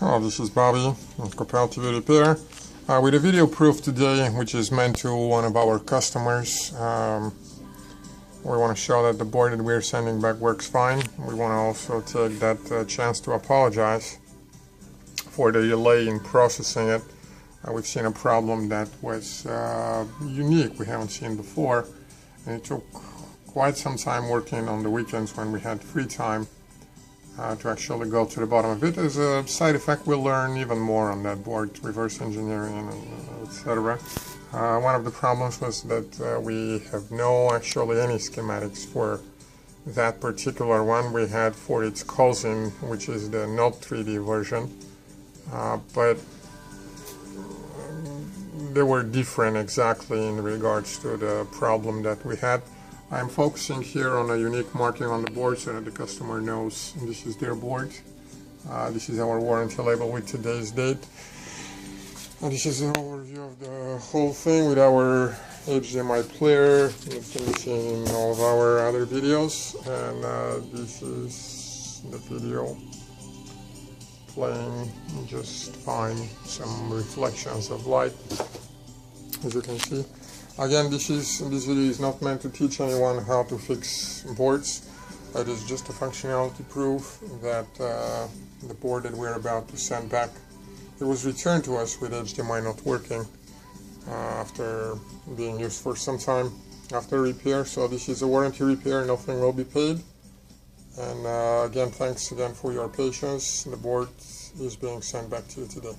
Hello, this is Bobby of Copel TV Repair with a video proof today, which is meant to one of our customers. We want to show that the board that we're sending back works fine. We want to also take that chance to apologize for the delay in processing it. We've seen a problem that was unique, we haven't seen before, and it took quite some time working on the weekends when we had free time to actually go to the bottom of it. As a side effect, we'll learn even more on that board, reverse engineering, and etc. One of the problems was that we have actually any schematics for that particular one. We had for its cousin, which is the not 3D version, but they were different exactly in regards to the problem that we had. I'm focusing here on a unique marking on the board so that the customer knows this is their board. This is our warranty label with today's date. And this is an overview of the whole thing with our HDMI player. You've been seeing in all of our other videos. And this is the video playing just fine. Some reflections of light, as you can see. Again, this video is not meant to teach anyone how to fix boards. It is just a functionality proof that the board that we're about to send back, it was returned to us with HDMI not working after being used for some time after repair. So this is a warranty repair, nothing will be paid. And again, thanks again for your patience. The board is being sent back to you today.